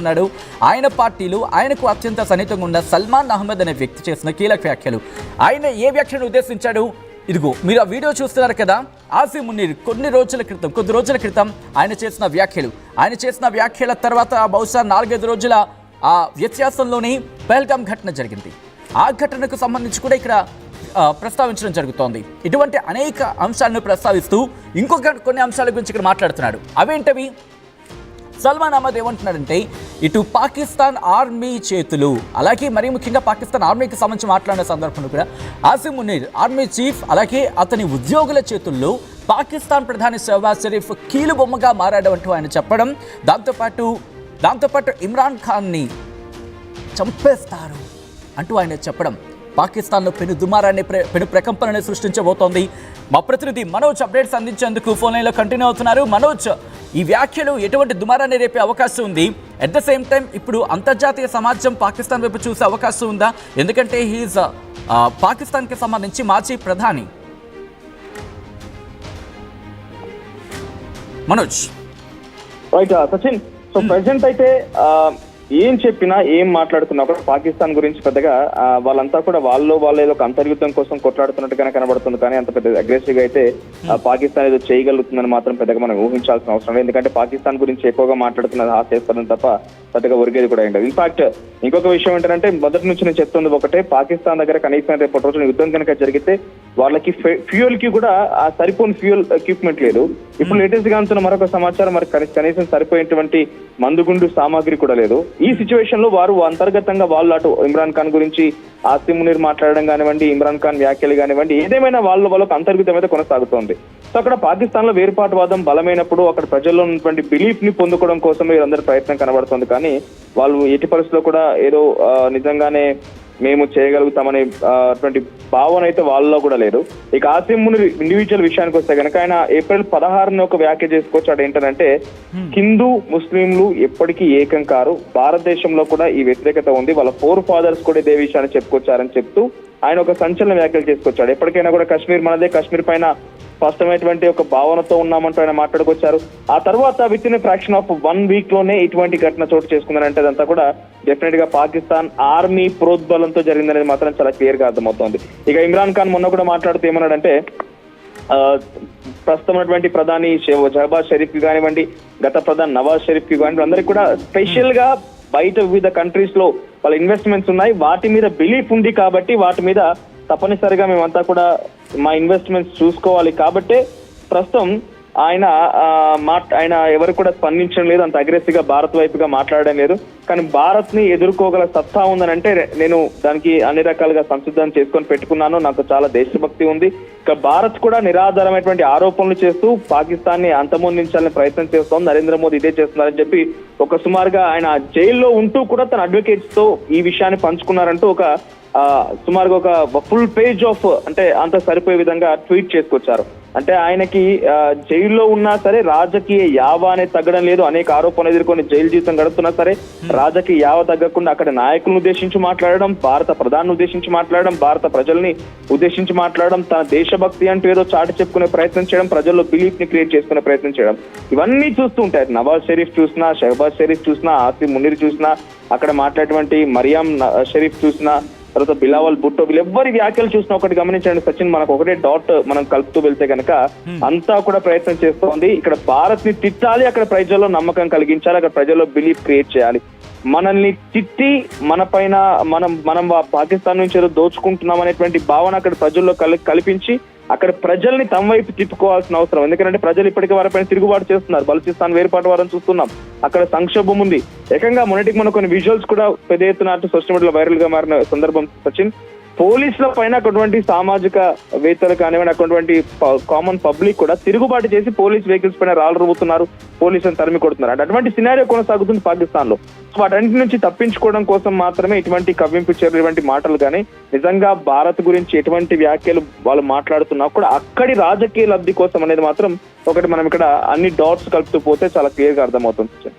ఉన్నాడు. ఆయన పార్టీలు ఆయనకు అత్యంత సన్నిహితంగా ఉన్న సల్మాన్ అహ్మద్ అనే వ్యక్తి చేసిన కీలక వ్యాఖ్యలు. ఆయన ఏ వ్యాఖ్యను ఉద్దేశించాడు? ఇదిగో మీరు ఆ వీడియో చూస్తున్నారు కదా. ఆసిమ్ మునీర్ కొద్ది రోజుల క్రితం ఆయన చేసిన వ్యాఖ్యల తర్వాత బహుశా 4-5 రోజుల ఆ వ్యత్యాసంలోనే పహల్గామ్ ఘటన జరిగింది. ఆ ఘటనకు సంబంధించి కూడా ఇక్కడ ప్రస్తావించడం జరుగుతోంది. ఇటువంటి అనేక అంశాలను ప్రస్తావిస్తూ కొన్ని అంశాల గురించి ఇక్కడ మాట్లాడుతున్నాడు. అవేంటవి? సల్మాన్ అహ్మద్ ఏమంటున్నాడంటే, ఇటు పాకిస్తాన్ ఆర్మీ చేతులు, అలాగే మరీ ముఖ్యంగా పాకిస్తాన్ ఆర్మీకి సంబంధించి మాట్లాడిన సందర్భంలో కూడా ఆసిమ్ మునీర్ ఆర్మీ చీఫ్ అలాగే అతని ఉద్యోగుల చేతుల్లో పాకిస్తాన్ ప్రధాని షహబాజ్ షరీఫ్ కీలు బొమ్మగా మారాడంటూ ఆయన చెప్పడం, దాంతోపాటు ఇమ్రాన్ ఖాన్ని చంపేస్తారు అంటూ ఆయన చెప్పడం పాకిస్తాన్లో పెను ప్రకంపనని సృష్టించబోతోంది. మా ప్రతినిధి మనోజ్ అప్డేట్స్ అందించేందుకు ఫోన్ లైన్లో కంటిన్యూ అవుతున్నారు. మనోజ్, ఈ వ్యాఖ్యలు ఎటువంటి దుమారాన్ని రేపే అవకాశం ఉంది? అట్ ద సేమ్ టైం ఇప్పుడు అంతర్జాతీయ సమాజం పాకిస్తాన్ వైపు చూసే అవకాశం ఉందా? ఎందుకంటే హీఈస్ పాకిస్తాన్కి సంబంధించి మాజీ ప్రధాని. Manoj right Sachin, so present అయితే ఏం చెప్పినా ఏం మాట్లాడుతున్నా కూడా పాకిస్తాన్ గురించి పెద్దగా వాళ్ళంతా కూడా వాళ్ళ ఏదో ఒక అంతర్యుద్ధం కోసం కొట్లాడుతున్నట్టుగానే కనబడుతుంది. కానీ అంత పెద్ద అగ్రెసివ్ గా అయితే పాకిస్తాన్ ఏదో చేయగలుగుతుందని మాత్రం పెద్దగా మనం ఊహించాల్సిన అవసరం లేదు. ఎందుకంటే పాకిస్తాన్ గురించి ఎక్కువగా మాట్లాడుతున్నది హాస్యాస్పదం తప్ప పెద్దగా ఒరిగేది కూడా ఏంటది. ఇన్ఫాక్ట్ ఇంకొక విషయం ఏంటంటే, మొదటి నుంచి నేను చెప్తుంది ఒకటే, పాకిస్తాన్ దగ్గర కనీసం రేపటి రోజున యుద్ధం కనుక జరిగితే వాళ్ళకి ఫ్యూయల్ కి కూడా ఆ సరిపోని ఫ్యూయల్ ఎక్విప్మెంట్ లేదు. ఇప్పుడు లేటెస్ట్ గా అంటున్న మరొక సమాచారం, మరి కనీసం సరిపోయేటువంటి మందుగుండు సామాగ్రి కూడా లేదు. ఈ సిచ్యువేషన్ లో వారు అంతర్గతంగా వాళ్ళు అటు ఇమ్రాన్ ఖాన్ గురించి ఆసిమ్ మునీర్ మాట్లాడడం కానివ్వండి, ఇమ్రాన్ ఖాన్ వ్యాఖ్యలు కానివ్వండి, ఏదేమైనా వాళ్ళకు అంతర్గతం అయితే కొనసాగుతోంది. సో అక్కడ పాకిస్తాన్ లో వేరుపాటువాదం బలమైనప్పుడు అక్కడ ప్రజల్లో ఉన్నటువంటి బిలీఫ్ ని పొందుకోవడం కోసం వీరందరి ప్రయత్నం కనబడుతుంది. కానీ వాళ్ళు ఎట్టి పరిస్థితుల్లో కూడా ఏదో నిజంగానే మేము చేయగలుగుతామనే అటువంటి భావన అయితే వాళ్ళలో కూడా లేదు. ఇక ఆసిమ్ మునీర్ ఇండివిజువల్ విషయానికి వస్తే కనుక ఆయన ఏప్రిల్ 16ని ఒక వ్యాఖ్య చేసుకోవచ్చు. అటు ఏంటంటే, హిందూ ముస్లింలు ఎప్పటికీ ఏకం కారు, భారతదేశంలో కూడా ఈ వ్యతిరేకత ఉంది, వాళ్ళ 4 ఫాదర్స్ కూడా ఇదే విషయాన్ని చెప్పుకొచ్చారని చెప్తూ ఆయన ఒక సంచలన వ్యాఖ్యలు చేసుకొచ్చాడు. ఎప్పటికైనా కూడా కాశ్మీర్ మనదే, కాశ్మీర్ పైన స్పష్టమైనటువంటి ఒక భావనతో ఉన్నామంటూ ఆయన మాట్లాడుకొచ్చారు. ఆ తర్వాత with in fraction of 1 week లోనే ఇటువంటి ఘటన చోటు చేసుకుందంటే అదంతా కూడా డెఫినెట్ గా పాకిస్తాన్ ఆర్మీ ప్రోద్బలంతో జరిగిందనేది మాత్రం చాలా క్లియర్ గా అర్థమవుతోంది. ఇక ఇమ్రాన్ ఖాన్ మొన్న కూడా మాట్లాడుతూ ఏమన్నాడంటే, ప్రస్తుతమైనటువంటి ప్రధాని షహబాజ్ షరీఫ్ కి కానివ్వండి, గత ప్రధాని నవాజ్ షరీఫ్ కి కానివ్వండి, అందరికి కూడా స్పెషల్ గా బయట వివిధ కంట్రీస్ లో వాళ్ళ ఇన్వెస్ట్మెంట్స్ ఉన్నాయి, వాటి మీద బిలీఫ్ ఉంది కాబట్టి వాటి మీద తప్పనిసరిగా మేమంతా కూడా మా ఇన్వెస్ట్మెంట్స్ చూసుకోవాలి. కాబట్టే ప్రస్తుతం ఆయన ఎవరు కూడా స్పందించడం లేదు, అంత అగ్రెసివ్ గా భారత్ వైపుగా మాట్లాడడం లేదు. కానీ భారత్ ని ఎదుర్కోగల సత్తా ఉందని అంటే నేను దానికి అన్ని రకాలుగా సంసిద్ధం చేసుకొని పెట్టుకున్నాను, నాకు చాలా దేశభక్తి ఉంది. ఇక భారత్ కూడా నిరాధారమైనటువంటి ఆరోపణలు చేస్తూ పాకిస్తాన్ ని అంతమొందించాలని ప్రయత్నం చేస్తోంది. నరేంద్ర మోదీ ఇదే చేస్తున్నారని చెప్పి ఒక సుమారుగా ఆయన జైల్లో ఉంటూ కూడా తన అడ్వకేట్స్ తో ఈ విషయాన్ని పంచుకున్నారంటూ ఒక సుమారుగా ఒక ఫుల్ పేజ్ ఆఫ్ అంటే అంత సరిపోయే విధంగా ట్వీట్ చేసుకొచ్చారు. అంటే ఆయనకి జైల్లో ఉన్నా సరే రాజకీయ యావ అనేది తగ్గడం లేదు, అనేక ఆరోపణలు ఎదుర్కొని జైలు జీవితం గడుపుతున్నా సరే రాజకీయ యావ తగ్గకుండా అక్కడ నాయకులను ఉద్దేశించి మాట్లాడడం, భారత ప్రధాని ఉద్దేశించి మాట్లాడడం, భారత ప్రజల్ని ఉద్దేశించి మాట్లాడడం, తన దేశభక్తి అంటూ ఏదో చాటి చెప్పుకునే ప్రయత్నం చేయడం, ప్రజల్లో బిలీఫ్ ని క్రియేట్ చేసుకునే ప్రయత్నం చేయడం, ఇవన్నీ చూస్తూ ఉంటాయి. నవాజ్ షరీఫ్ చూసినా, షహబాజ్ షరీఫ్ చూసినా, ఆసిమ్ మునీర్ చూసినా, అక్కడ మాట్లాడేటువంటి మరియాం షరీఫ్ చూసినా, తర్వాత బిలావల్ భుట్టో, వీళ్ళెవ్వరి వ్యాఖ్యలు చూసినా ఒకటి గమనించండి సచిన్, మనకు ఒకటే డాట్ మనం కలుపుతూ వెళ్తే కనుక అంతా కూడా ప్రయత్నం చేస్తోంది. ఇక్కడ భారత్ ని తిట్టాలి, అక్కడ ప్రజల్లో నమ్మకం కలిగించాలి, అక్కడ ప్రజల్లో బిలీఫ్ క్రియేట్ చేయాలి. మనల్ని తిట్టి మన పైన మనం పాకిస్తాన్ నుంచి ఏదో దోచుకుంటున్నాం అనేటువంటి భావన అక్కడ ప్రజల్లో కల్పించి అక్కడ ప్రజల్ని తమ వైపు తిప్పుకోవాల్సిన అవసరం. ఎందుకంటే ప్రజలు ఇప్పటికే వారిపైన తిరుగుబాటు చేస్తున్నారు. బలూచిస్తాన్ వేరుపాటు వారని చూస్తున్నాం, అక్కడ సంక్షోభం ఉంది. ఏకంగా మొన్నటికి మన కొన్ని విజువల్స్ కూడా పెద్ద ఎత్తున సోషల్ మీడియాలో వైరల్ గా మారిన సందర్భం సచిన్, పోలీసుల పైన అటువంటి సామాజిక వేత్తలు కానివ్వండి, అటువంటి కామన్ పబ్లిక్ కూడా తిరుగుబాటు చేసి పోలీస్ వెహికల్స్ పైన రాళ్ళు రువ్వుతున్నారు, పోలీసులను తరిమి కొడుతున్నారు. అంటే అటువంటి సినారియో కొనసాగుతుంది పాకిస్తాన్ లో. వాటన్నిటి నుంచి తప్పించుకోవడం కోసం మాత్రమే ఇటువంటి కవ్వింపు చర్యలు, ఇటువంటి మాటలు కానీ నిజంగా భారత్ గురించి ఎటువంటి వ్యాఖ్యలు వాళ్ళు మాట్లాడుతున్నా కూడా అక్కడి రాజకీయ లబ్ధి కోసం అనేది మాత్రం ఒకటి మనం ఇక్కడ అన్ని డాట్స్ కలుపుతూ పోతే చాలా క్లియర్ గా అర్థమవుతుంది.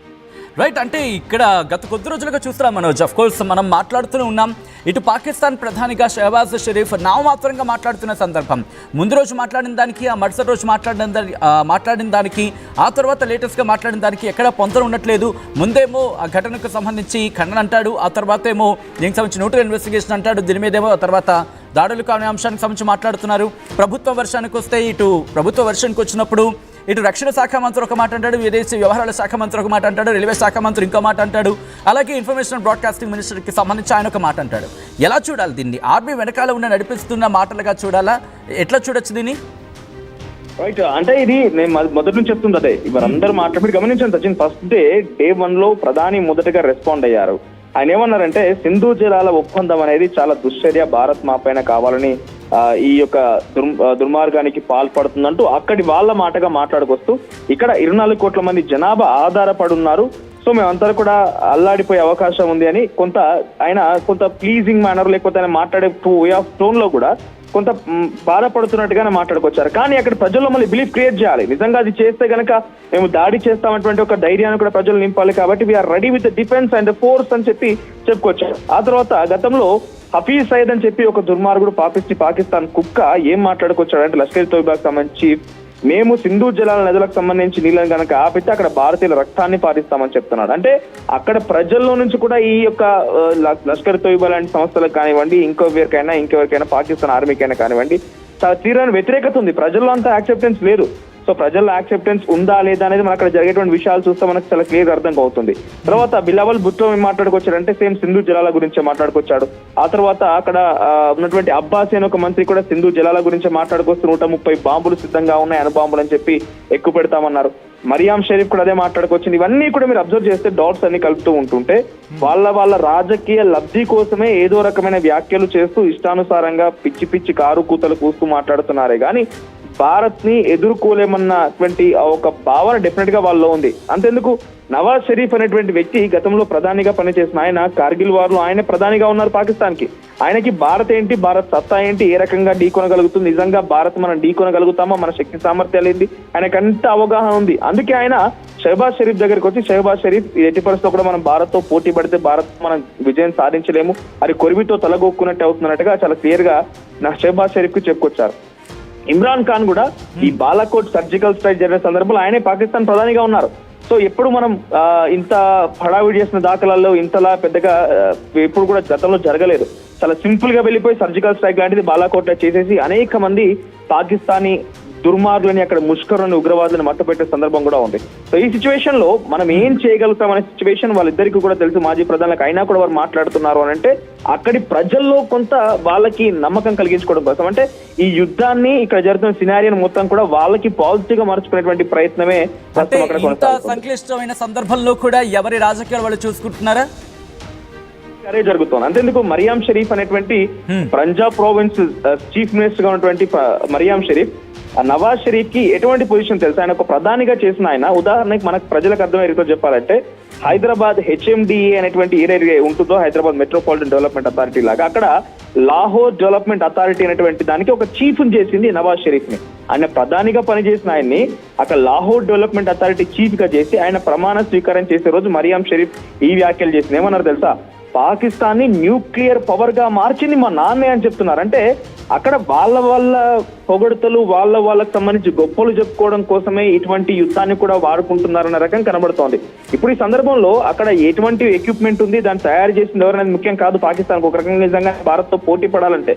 రైట్, అంటే ఇక్కడ గత కొద్ది రోజులుగా చూస్తున్నాం మనోజ్. ఆఫ్ కోర్స్ మనం మాట్లాడుతూనే ఉన్నాం. ఇటు పాకిస్తాన్ ప్రధానిగా షహబాజ్ షరీఫ్ నామమాత్రంగా మాట్లాడుతున్న సందర్భం, ముందు రోజు మాట్లాడిన దానికి, ఆ మరుసటి రోజు మాట్లాడిన దానికి, ఆ తర్వాత లేటెస్ట్గా మాట్లాడిన దానికి ఎక్కడ పొంతన ఉండట్లేదు. ముందేమో ఆ ఘటనకు సంబంధించి ఖండన అంటాడు, ఆ తర్వాత ఏమో దీనికి సంబంధించి నోటరీ ఇన్వెస్టిగేషన్ అంటాడు, దీని మీదేమో ఆ తర్వాత దాడులు కాని అంశానికి సంబంధించి మాట్లాడుతున్నారు. ప్రభుత్వ వర్షానికి వస్తే ఇటు ప్రభుత్వ వర్షానికి వచ్చినప్పుడు ఇటు రక్షణ శాఖ మంత్రి ఒక మాట అంటాడు, విదేశీ వ్యవహారాల శాఖ మంత్రి ఒక మాట అంటాడు, రైల్వే శాఖ మంత్రి ఇంకో మాట అంటాడు, అలాగే ఇన్ఫర్మేషన్ బ్రాడ్కాస్టింగ్ మినిస్టర్కి సంబంధించి ఆయన ఒక మాట అంటాడు. ఎలా చూడాలి దీన్ని? ఆర్మీ వెనకాల ఉన్న నడిపిస్తున్న మాటలుగా చూడాలా? ఎట్లా చూడొచ్చు దీన్ని? రైట్, అంటే ఇది నేను మొదటి నుంచి చెప్తుంది అదే. ఇవరందరూ మాట్లాడి గమనించండి సచిన్, ఫస్ట్ డే 1 లో ప్రధాని మొదటగా రెస్పాండ్ అయ్యారు. ఆయన ఏమన్నారంటే సింధు జలాల ఒప్పందం అనేది చాలా దుశ్చర్య, భారత్ మా పైన కావాలని ఈ యొక్క దుర్మార్గానికి పాల్పడుతుందంటూ అక్కడి వాళ్ళ మాటగా మాట్లాడుకొస్తూ ఇక్కడ 24 కోట్ల మంది జనాభా ఆధారపడి ఉన్నారు, సో మేమంతా కూడా అల్లాడిపోయే అవకాశం ఉంది అని కొంత ప్లీజింగ్ మేనర్, లేకపోతే ఆయన మాట్లాడే వే ఆఫ్ టోన్ లో కూడా కొంత బాధపడుతున్నట్టుగానే మాట్లాడుకొచ్చారు. కానీ అక్కడ ప్రజల్లో మళ్ళీ బిలీఫ్ క్రియేట్ చేయాలి. నిజంగా అది చేస్తే గనక మేము దాడి చేస్తామన్నటువంటి ఒక ధైర్యాన్ని కూడా ప్రజలు నింపాలి. కాబట్టి we are ready with the defence and the force అని చెప్పి చెప్పుకొచ్చారు. ఆ తర్వాత గతంలో హఫీజ్ సయద్ అని చెప్పి ఒక దుర్మార్గుడు పాకిస్తాన్ కుక్క ఏం మాట్లాడుకొచ్చాడంటే, లష్కర్ తోయిబాకి సంబంధించి మేము సింధు జలాల నదులకు సంబంధించి నీళ్ళని కనుక ఆపితే అక్కడ భారతీయుల రక్తాన్ని పారిస్తామని చెప్తున్నాడు. అంటే అక్కడ ప్రజల్లో నుంచి కూడా ఈ యొక్క లష్కర్ తోయిబా లాంటి సంస్థలకు కానివ్వండి, ఇంకెవరికైనా పాకిస్తాన్ ఆర్మీకైనా కానివ్వండి చాలా తీవ్రమైన వ్యతిరేకత ఉంది. ప్రజల్లో అంతా యాక్సెప్టెన్స్ లేదు. సో ప్రజల్లో యాక్సెప్టెన్స్ ఉందా లేదా అనేది మన అక్కడ జరిగేటువంటి విషయాలు చూస్తే మనకు చాలా క్లియర్ అర్థం అవుతుంది. తర్వాత బిలావల్ భుట్టో ఏం మాట్లాడుకొచ్చాడంటే సేమ్ సింధు జలాల గురించే మాట్లాడుకొచ్చాడు. ఆ తర్వాత అక్కడ ఉన్నటువంటి అబ్బాసి అని ఒక మంత్రి కూడా సింధు జలాల గురించి మాట్లాడుకొస్తూ 130 బాంబులు సిద్ధంగా ఉన్నాయి, అణుబాంబులు అని చెప్పి ఎక్కువ పెడతామన్నారు. మరియాం షరీఫ్ కూడా అదే మాట్లాడుకొచ్చింది. ఇవన్నీ కూడా మీరు అబ్జర్వ్ చేస్తే డాట్స్ అన్ని కలుపుతూ ఉంటుంటే వాళ్ళ రాజకీయ లబ్ధి కోసమే ఏదో రకమైన వ్యాఖ్యలు చేస్తూ ఇష్టానుసారంగా పిచ్చి పిచ్చి కారు కూతలు కూస్తూ మాట్లాడుతున్నారే కానీ భారత్ ని ఎదుర్కోలేమన్నటువంటి ఒక భావన డెఫినెట్ గా వాళ్ళలో ఉంది. అంతెందుకు, నవాజ్ షరీఫ్ అనేటువంటి వ్యక్తి గతంలో ప్రధానిగా పనిచేసిన ఆయన కార్గిల్ వార్ లో ఆయన ప్రధానిగా ఉన్నారు పాకిస్తాన్ కి. ఆయనకి భారత్ ఏంటి, భారత్ సత్తా ఏంటి, ఏ రకంగా ఢీకొనగలుగుతుంది, నిజంగా భారత్ మనం ఢీకొనగలుగుతామా, మన శక్తి సామర్థ్యాలు ఏంటి, ఆయనకు అంత అవగాహన ఉంది. అందుకే ఆయన షహబాజ్ షరీఫ్ దగ్గరికి వచ్చి, షహబాజ్ షరీఫ్ ఎట్టి పరిస్థితుల్లో కూడా మనం భారత్ తో పోటీ పడితే భారత్ మనం విజయం సాధించలేము, అది కొరివితో తలగొక్కున్నట్టు అవుతున్నట్టుగా చాలా క్లియర్ గా నా షహబాజ్ షరీఫ్ కి చెప్పుకొచ్చారు. ఇమ్రాన్ ఖాన్ కూడా ఈ బాలాకోట్ సర్జికల్ స్ట్రైక్ జరిగిన సందర్భంలో ఆయనే పాకిస్తాన్ ప్రధానిగా ఉన్నారు. సో ఎప్పుడు మనం ఇంత హడావిడి చేసిన దాఖలాల్లో ఇంతలా పెద్దగా ఎప్పుడు కూడా గతంలో జరగలేదు. చాలా సింపుల్ గా వెళ్ళిపోయి సర్జికల్ స్ట్రైక్ లాంటిది బాలాకోట్ లో చేసేసి అనేక మంది పాకిస్తానీ దుర్మార్గులని, అక్కడ ముష్కరులని, ఉగ్రవాదులను మట్టపెట్టే సందర్భం కూడా ఉంది. సో ఈ సిచ్యువేషన్ లో మనం ఏం చేయగలుగుతాం అనే సిచ్యువేషన్ వాళ్ళిద్దరికీ కూడా తెలుసు. మాజీ ప్రధానులకు అయినా కూడా వారు మాట్లాడుతున్నారు అని అంటే అక్కడి ప్రజల్లో కొంత వాళ్ళకి నమ్మకం కలిగించుకోవడం కోసం, అంటే ఈ యుద్ధాన్ని ఇక్కడ జరుగుతున్న సినారియోని మొత్తం కూడా వాళ్ళకి పాజిటివ్ గా మార్చుకునేటువంటి ప్రయత్నమే సంక్లిష్టమైన సందర్భంలో కూడా ఎవరి రాజకీయాలు వాళ్ళు చూసుకుంటున్నారా అదే జరుగుతుంది. అంతేందుకు మరియాం షరీఫ్ అనేటువంటి పంజాబ్ ప్రావిన్స్ చీఫ్ మినిస్టర్ గా ఉన్నటువంటి మరియాం షరీఫ్ నవాజ్ షరీఫ్ కి ఎటువంటి పొజిషన్ తెలుసు? ఆయన ఒక ప్రధానిగా చేసిన ఆయన, ఉదాహరణకి మనకు ప్రజలకు అర్థమయ్యే రీతిలో చెప్పాలంటే హైదరాబాద్ HMDA అనేటువంటి ఏరియా ఉంటుందో, హైదరాబాద్ మెట్రోపాలిటన్ డెవలప్మెంట్ అథారిటీ లాగా, అక్కడ లాహోర్ డెవలప్మెంట్ అథారిటీ అనేటువంటి దానికి ఒక చీఫ్ చేసింది నవాజ్ షరీఫ్ ని. ఆయన ప్రధానిగా పనిచేసిన ఆయన్ని అక్కడ లాహోర్ డెవలప్మెంట్ అథారిటీ చీఫ్ గా చేసి ఆయన ప్రమాణ స్వీకారం చేసే రోజు మరియాం షరీఫ్ ఈ వ్యాఖ్యలు చేసింది. ఏమన్నారు తెలుసా? పాకిస్తాన్ ని న్యూక్లియర్ పవర్ గా మార్చింది మా నాన్నే అని చెప్తున్నారు. అంటే అక్కడ వాళ్ళ పొగడుతలు, వాళ్ళకు సంబంధించి గొప్పలు చెప్పుకోవడం కోసమే ఇటువంటి యుద్ధాన్ని కూడా వాడుకుంటున్నారన్న రకం కనబడుతోంది. ఇప్పుడు ఈ సందర్భంలో అక్కడ ఎటువంటి ఎక్విప్మెంట్ ఉంది, దాన్ని తయారు చేసింది ఎవరనేది ముఖ్యం కాదు. పాకిస్తాన్ ఒక రకంగా నిజంగా భారత్ తో పోటీ పడాలంటే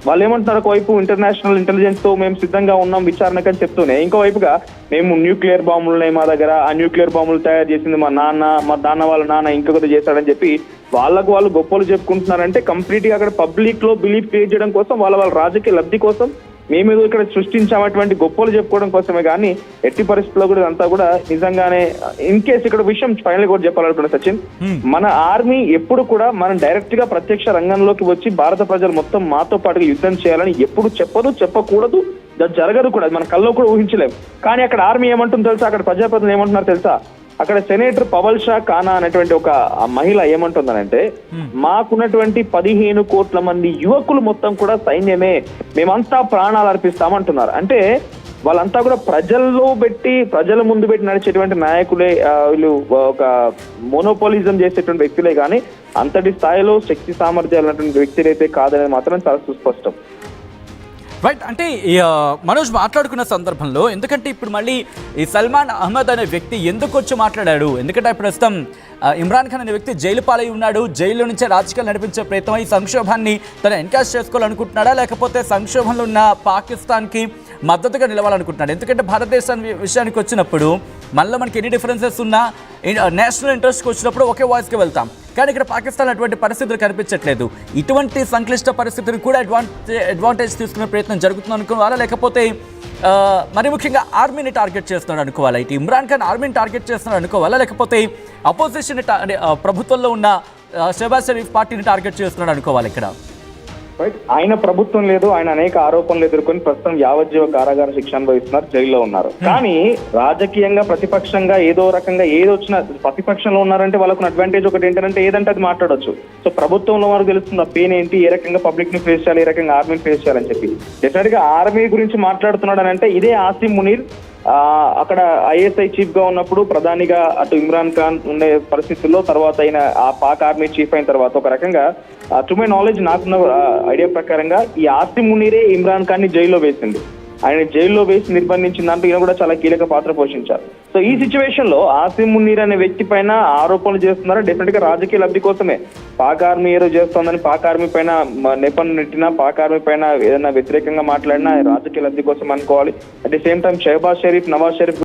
వాళ్ళు ఏమంటున్నారు, ఒకవైపు ఇంటర్నేషనల్ ఇంటెలిజెన్స్ తో మేము సిద్ధంగా ఉన్నాం విచారణకు అని చెప్తూనే, ఇంకోవైపుగా మేము న్యూక్లియర్ బాంబులు ఉన్నాయి మా దగ్గర, ఆ న్యూక్లియర్ బాంబులు తయారు చేసింది మా నాన్న వాళ్ళ నాన్న ఇంకొకటి చేశాడని చెప్పి వాళ్ళు గొప్పలు చెప్పుకుంటున్నారంటే కంప్లీట్ గా అక్కడ పబ్లిక్ లో బిలీఫ్ క్రియేట్ చేయడం కోసం, వాళ్ళ రాజకీయ లబ్ధి కోసం మేమేదో ఇక్కడ సృష్టించామటువంటి గొప్పలు చెప్పుకోవడం కోసమే కానీ ఎట్టి పరిస్థితుల్లో కూడా అంతా కూడా నిజంగానే ఇన్ కేసు ఇక్కడ విషయం ఫైనల్ కూడా చెప్పాలనుకున్నా సచిన్, మన ఆర్మీ ఎప్పుడు కూడా మనం డైరెక్ట్ గా ప్రత్యక్ష రంగంలోకి వచ్చి భారత ప్రజలు మొత్తం మాతో పాటుగా యుద్ధం చేయాలని ఎప్పుడు చెప్పకూడదు, జరగదు కూడా, మన కల్లో కూడా ఊహించలేము. కానీ అక్కడ ఆర్మీ ఏమంటుంది తెలుసా, అక్కడ ప్రజాప్రతినిధులు ఏమంటున్నారు తెలుసా? అక్కడ సెనేటర్ పవల్ షా ఖానా అనేటువంటి ఒక మహిళ ఏమంటుందనంటే, మాకున్నటువంటి 15 కోట్ల మంది యువకులు మొత్తం కూడా సైన్యమే, మేమంతా ప్రాణాలు అర్పిస్తామంటున్నారు. అంటే వాళ్ళంతా కూడా ప్రజల ముందు పెట్టి నడిచేటువంటి నాయకులే. వీళ్ళు ఒక మోనోపోలిజం చేసేటువంటి వ్యక్తులే కానీ అంతటి స్థాయిలో శక్తి సామర్థ్యాలు ఉన్నటువంటి వ్యక్తులు అయితే కాదనేది మాత్రం చాలా సుస్పష్టం. రైట్. అంటే మనోజ్ మాట్లాడుకున్న సందర్భంలో, ఎందుకంటే ఇప్పుడు మళ్ళీ ఈ సల్మాన్ అహ్మద్ అనే వ్యక్తి ఎందుకు వచ్చి మాట్లాడాడు, ఎందుకంటే ప్రస్తుతం ఇమ్రాన్ ఖాన్ అనే వ్యక్తి జైలు పాలై ఉన్నాడు. జైలు నుంచే రాజకీయాలు నడిపించే ప్రయత్నం, ఈ సంక్షోభాన్ని తను ఎన్కాష్ చేసుకోవాలనుకుంటున్నాడా, లేకపోతే సంక్షోభంలో ఉన్న పాకిస్తాన్కి మద్దతుగా నిలవాలనుకుంటున్నాడు? ఎందుకంటే భారతదేశం విషయానికి వచ్చినప్పుడు మనలో మనకి ఎన్ని డిఫరెన్సెస్ ఉన్నా నేషనల్ ఇంట్రెస్ట్కి వచ్చినప్పుడు ఒకే వాయిస్కి వెళ్తాం. కానీ ఇక్కడ పాకిస్తాన్ అటువంటి పరిస్థితులు కనిపించట్లేదు. ఇటువంటి సంక్లిష్ట పరిస్థితులు కూడా అడ్వాంటేజ్ తీసుకునే ప్రయత్నం జరుగుతుంది అనుకోవాలా, లేకపోతే మరి ముఖ్యంగా ఆర్మీని టార్గెట్ చేస్తున్నాడు అనుకోవాలా? ఇటు ఇమ్రాన్ ఖాన్ ఆర్మీని టార్గెట్ చేస్తున్నాడు అనుకోవాలా, లేకపోతే అపోజిషన్ ప్రభుత్వంలో ఉన్న షెహబాజ్ షరీఫ్ పార్టీని టార్గెట్ చేస్తున్నాడు అనుకోవాలి ఇక్కడ? ఆయన ప్రభుత్వం లేదు, ఆయన అనేక ఆరోపణలు ఎదుర్కొని ప్రస్తుతం యావజ్జీవ కారాగార శిక్ష అనుభవిస్తున్నారు, జైల్లో ఉన్నారు. కానీ రాజకీయంగా ప్రతిపక్షంగా ఏదో రకంగా ఏదొచ్చినా ప్రతిపక్షంలో ఉన్నారంటే వాళ్ళకు అడ్వాంటేజ్ ఒకటి ఏంటంటే ఏదంటే అది మాట్లాడొచ్చు. సో ప్రభుత్వంలో వారికి తెలుస్తుంది ఆ పెయిన్ ఏంటి, ఏ రకంగా పబ్లిక్ ని ఫేస్ చేయాలి, ఏ రకంగా ఆర్మీని ఫేస్ చేయాలని చెప్పి. డెఫినెట్ గా ఆర్మీ గురించి మాట్లాడుతున్నాడు అని అంటే ఇదే ఆసిమ్ మునీర్ అక్కడ ఐఎస్ఐ చీఫ్ గా ఉన్నప్పుడు ప్రధానిగా అటు ఇమ్రాన్ ఖాన్ ఉండే పరిస్థితుల్లో తర్వాత ఆయన ఆ పాక్ ఆర్మీ చీఫ్ అయిన తర్వాత ఒక రకంగా టు మై నాలెడ్జ్ నాకున్న ఐడియా ప్రకారంగా ఈ ఆసిమ్ మునీరే ఇమ్రాన్ ఖాన్ ని జైల్లో వేసింది. ఆయన జైల్లో వేసి నిర్బంధించిన దాంట్లో ఈయన కూడా చాలా కీలక పాత్ర పోషించారు. సో ఈ సిచ్యువేషన్ లో ఆసిమ్ మునీర్ అనే వ్యక్తి పైన ఆరోపణలు చేస్తున్నారు. డెఫినెట్ గా రాజకీయ లబ్ధి కోసమే. పాక్ ఆర్మీ ఏదో చేస్తోందని పాక్ ఆర్మీ పైన నెపం నెట్టినా, పాక్ ఆర్మీ పైన ఏదైనా వ్యతిరేకంగా మాట్లాడినా రాజకీయ లబ్ధి కోసం అనుకోవాలి. At the same time Shehbaz Sharif, Nawaz Sharif